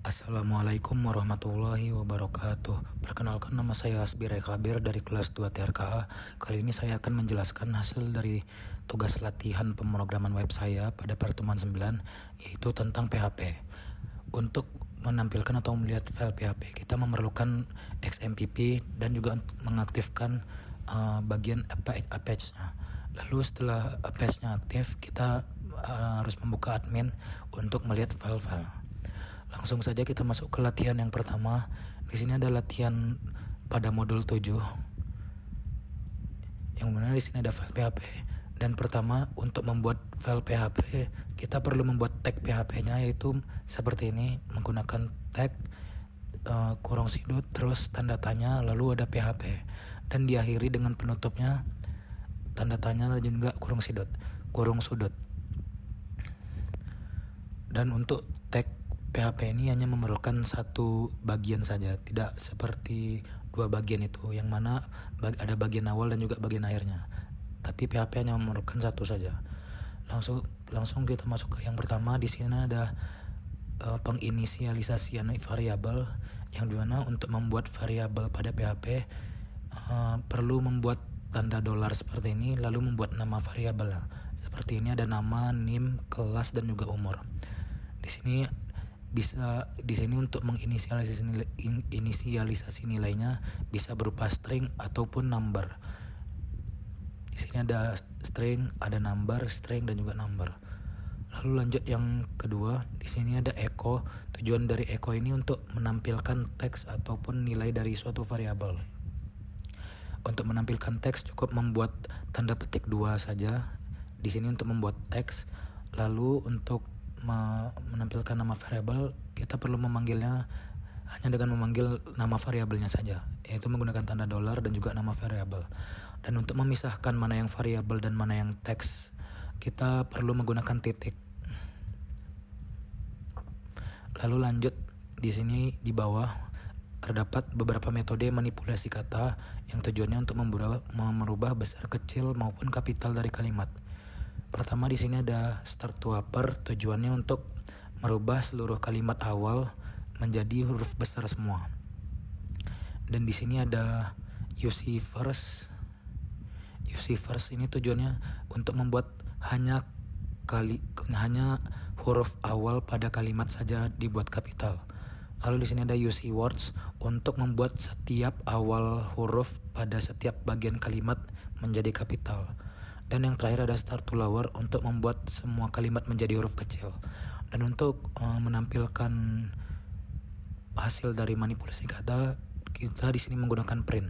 Assalamualaikum warahmatullahi wabarakatuh. Perkenalkan, nama saya Asbire Kabir dari kelas 2 TRKA. Kali ini saya akan menjelaskan hasil dari tugas latihan pemrograman web saya pada pertemuan 9, yaitu tentang PHP. Untuk menampilkan atau melihat file PHP, kita memerlukan XMPP dan juga mengaktifkan bagian Apache-nya. Lalu setelah Apache-nya aktif, kita harus membuka admin untuk melihat file-file. Langsung saja kita masuk ke latihan yang pertama. Di sini ada latihan pada modul 7. Yang mana di sini ada file PHP. Dan pertama, untuk membuat file PHP, kita perlu membuat tag PHP-nya, yaitu seperti ini, menggunakan tag kurung sudut, terus tanda tanya, lalu ada PHP, dan diakhiri dengan penutupnya tanda tanya dan juga kurung sudut. Dan untuk tag PHP ini hanya memerlukan satu bagian saja, tidak seperti dua bagian itu, yang mana ada bagian awal dan juga bagian akhirnya. Tapi PHP hanya memerlukan satu saja. Langsung kita masuk ke yang pertama. Di sini ada penginisialisasian variabel, yang dimana untuk membuat variabel pada PHP perlu membuat tanda dolar seperti ini, lalu membuat nama variabel. Seperti ini ada nama, NIM, kelas, dan juga umur. Di sini untuk menginisialisasi nilainya bisa berupa string ataupun number. Di sini ada string, ada number, string, dan juga number. Lalu lanjut yang kedua, di sini ada echo. Tujuan dari echo ini untuk menampilkan teks ataupun nilai dari suatu variabel. Untuk menampilkan teks cukup membuat tanda petik 2 saja. Di sini untuk membuat teks. Lalu untuk menampilkan nama variabel, kita perlu memanggilnya hanya dengan memanggil nama variabelnya saja, yaitu menggunakan tanda dolar dan juga nama variabel. Dan untuk memisahkan mana yang variabel dan mana yang teks, kita perlu menggunakan titik. Lalu lanjut, di sini di bawah terdapat beberapa metode manipulasi kata yang tujuannya untuk merubah besar, kecil, maupun kapital dari kalimat. Pertama, di sini ada start to upper, tujuannya untuk merubah seluruh kalimat awal menjadi huruf besar semua. Dan di sini ada use first. Use first ini tujuannya untuk membuat hanya huruf awal pada kalimat saja dibuat kapital. Lalu di sini ada use words, untuk membuat setiap awal huruf pada setiap bagian kalimat menjadi kapital. Dan yang terakhir ada start to lower, untuk membuat semua kalimat menjadi huruf kecil. Dan untuk menampilkan hasil dari manipulasi kata, kita di sini menggunakan print.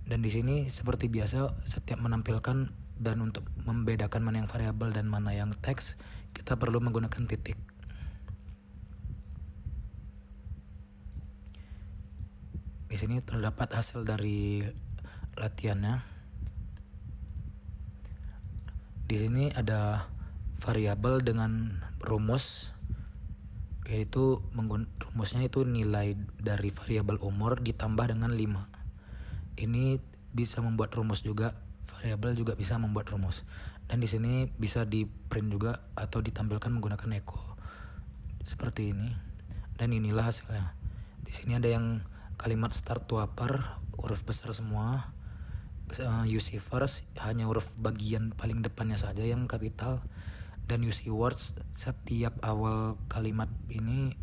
Dan di sini seperti biasa, setiap menampilkan dan untuk membedakan mana yang variabel dan mana yang teks, kita perlu menggunakan titik. Di sini terdapat hasil dari latihannya. Di sini ada variabel dengan rumus, yaitu rumusnya itu nilai dari variabel umur ditambah dengan 5. Ini bisa membuat rumus juga, variabel juga bisa membuat rumus. Dan di sini bisa di print juga atau ditampilkan menggunakan echo seperti ini. Dan inilah hasilnya. Di sini ada yang kalimat start to upper, huruf besar semua. Use first, hanya huruf bagian paling depannya saja yang kapital. Dan use words, setiap awal kalimat ini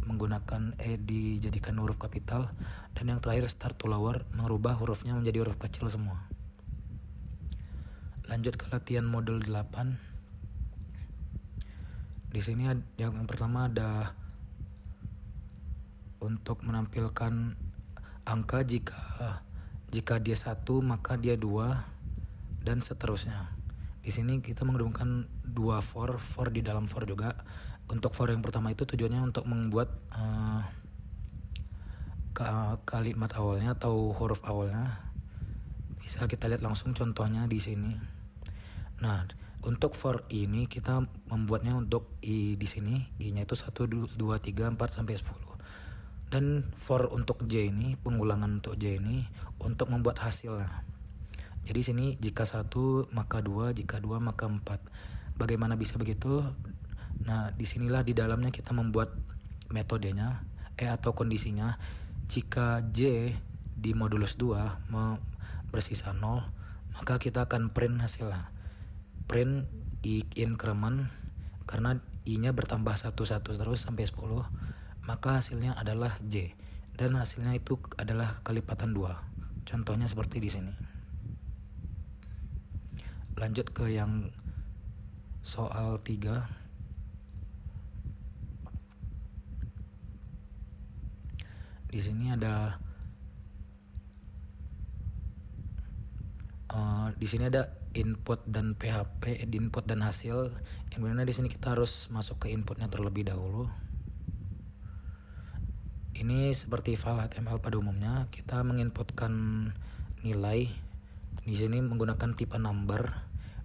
dijadikan huruf kapital. Dan yang terakhir start to lower, merubah hurufnya menjadi huruf kecil semua. Lanjut ke latihan modul 8. Di sini yang pertama ada untuk menampilkan angka, jika dia 1 maka dia 2, dan seterusnya. Di sini kita menggunakan 2 for di dalam for juga. Untuk for yang pertama itu tujuannya untuk membuat kalimat awalnya atau huruf awalnya. Bisa kita lihat langsung contohnya di sini. Nah, untuk for ini kita membuatnya untuk i di sini, i-nya itu 1 2 3 4 sampai 10. Dan for untuk J ini, pengulangan untuk J ini untuk membuat hasilnya. Jadi sini jika 1 maka 2, jika 2 maka 4. Bagaimana bisa begitu? Nah, disinilah di dalamnya kita membuat metodenya atau kondisinya, jika J di modulus 2 bersisa 0, maka kita akan print hasilnya. Print I increment, karena I-nya bertambah 1 terus sampai 10, maka hasilnya adalah J, dan hasilnya itu adalah kelipatan 2. Contohnya seperti di sini. Lanjut ke yang soal 3. Di sini ada input dan PHP, input dan hasil. Yang mana di sini kita harus masuk ke inputnya terlebih dahulu. Ini seperti file HTML pada umumnya, kita menginputkan nilai. Di sini menggunakan tipe number,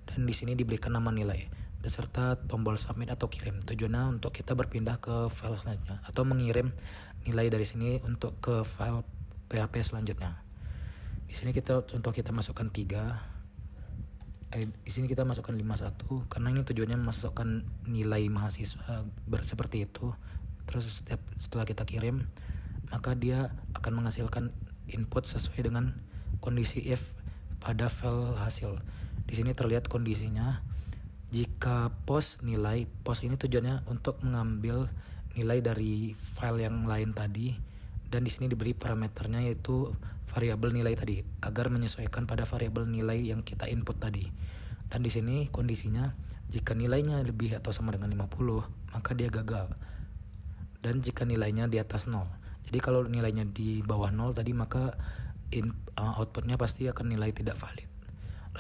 dan di sini diberikan nama nilai beserta tombol submit atau kirim. Tujuannya untuk kita berpindah ke file selanjutnya atau mengirim nilai dari sini untuk ke file PHP selanjutnya. Di sini kita masukkan 3. Di sini kita masukkan 51 karena ini tujuannya masukkan nilai mahasiswa seperti itu. Terus setelah kita kirim, maka dia akan menghasilkan input sesuai dengan kondisi if pada file hasil. Di sini terlihat kondisinya, jika post ini tujuannya untuk mengambil nilai dari file yang lain tadi, dan di sini diberi parameternya yaitu variabel nilai tadi agar menyesuaikan pada variabel nilai yang kita input tadi. Dan di sini kondisinya, jika nilainya lebih atau sama dengan 50, maka dia gagal. Dan jika nilainya di atas 0. Jadi kalau nilainya di bawah 0 tadi, maka outputnya pasti akan nilai tidak valid.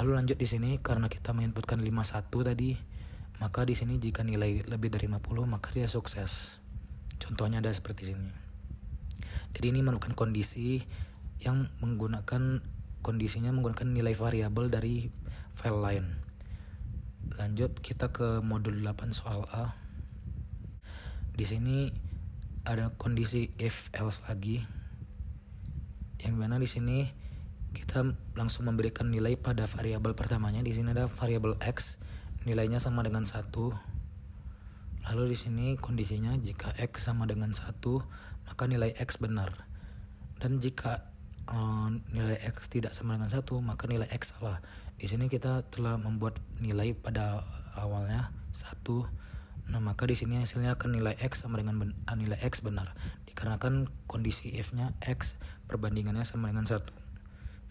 Lalu lanjut di sini, karena kita menginputkan 51 tadi, maka di sini jika nilai lebih dari 50 maka dia sukses. Contohnya ada seperti sini. Jadi ini merupakan kondisi yang kondisinya menggunakan nilai variabel dari file lain. Lanjut kita ke modul 8 soal A. Di sini ada kondisi if else lagi, yang mana di sini kita langsung memberikan nilai pada variabel pertamanya. Di sini ada variabel x, nilainya sama dengan 1. Lalu di sini kondisinya, jika x sama dengan 1, maka nilai x benar. Dan jika nilai x tidak sama dengan 1, maka nilai x salah. Di sini kita telah membuat nilai pada awalnya 1. Nah, maka di sini hasilnya akan nilai x sama dengan nilai x benar. Dikarenakan kondisi if-nya x perbandingannya sama dengan 1.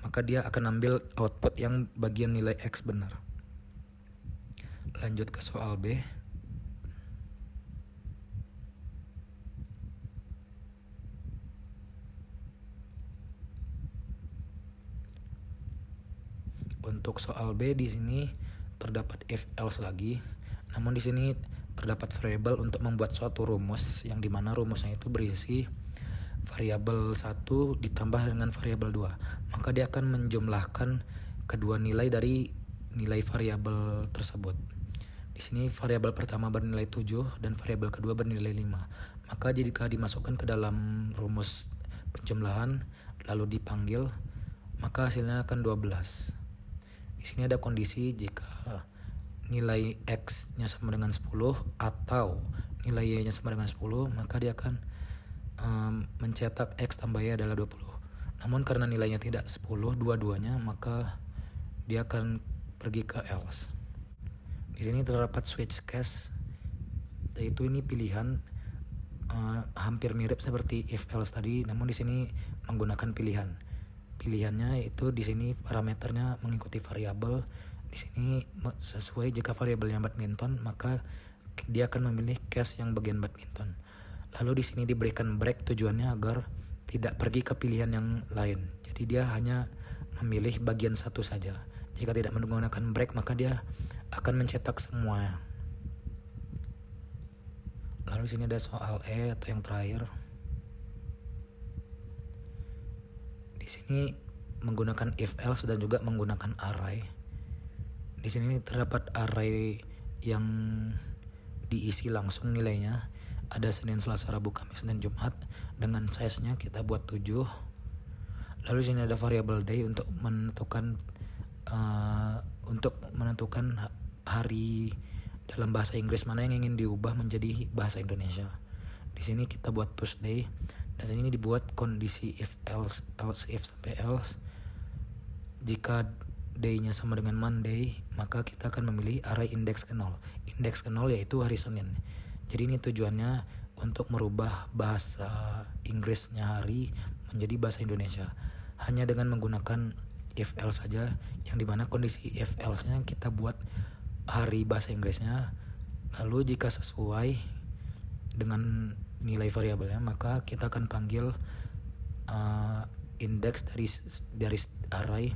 Maka dia akan ambil output yang bagian nilai x benar. Lanjut ke soal B. Untuk soal B di sini terdapat if else lagi. Namun di sini terdapat variabel untuk membuat suatu rumus, yang dimana rumusnya itu berisi variabel 1 ditambah dengan variabel 2. Maka dia akan menjumlahkan kedua nilai dari nilai variabel tersebut. Di sini variabel pertama bernilai 7 dan variabel kedua bernilai 5. Maka jika dimasukkan ke dalam rumus penjumlahan lalu dipanggil, maka hasilnya akan 12. Di sini ada kondisi, jika nilai x-nya sama dengan 10 atau nilai y-nya sama dengan 10, maka dia akan mencetak x tambah y adalah 20. Namun karena nilainya tidak 10 dua-duanya, maka dia akan pergi ke else. Di sini terdapat switch case, yaitu ini pilihan hampir mirip seperti if else tadi, namun di sini menggunakan pilihan. Pilihannya itu di sini parameternya mengikuti variabel. Di sini sesuai, jika variabelnya badminton, maka dia akan memilih case yang bagian badminton. Lalu di sini diberikan break, tujuannya agar tidak pergi ke pilihan yang lain. Jadi dia hanya memilih bagian satu saja. Jika tidak menggunakan break, maka dia akan mencetak semuanya. Lalu di sini ada soal E atau yang terakhir. Di sini menggunakan if else dan juga menggunakan array. Di sini terdapat array yang diisi langsung nilainya. Ada Senin, Selasa, Rabu, Kamis, dan Jumat. Dengan size-nya kita buat 7. Lalu di sini ada variabel day untuk menentukan hari dalam bahasa Inggris mana yang ingin diubah menjadi bahasa Indonesia. Di sini kita buat Tuesday, dan sini dibuat kondisi if else if sampai else. Jika day-nya sama dengan Monday, maka kita akan memilih array indeks ke 0. Indeks ke 0 yaitu hari Senin. Jadi ini tujuannya untuk merubah bahasa Inggrisnya hari menjadi bahasa Indonesia. Hanya dengan menggunakan if else saja, yang dimana kondisi if else-nya kita buat hari bahasa Inggrisnya. Lalu jika sesuai dengan nilai variabelnya, maka kita akan panggil indeks dari array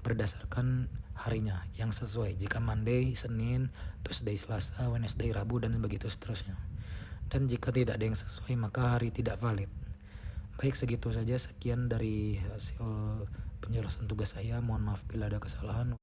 berdasarkan harinya yang sesuai. Jika Monday, Senin, Tuesday, Selasa, Wednesday, Rabu, dan begitu seterusnya. Dan jika tidak ada yang sesuai, maka hari tidak valid. Baik, segitu saja. Sekian dari hasil penjelasan tugas saya. Mohon maaf bila ada kesalahan.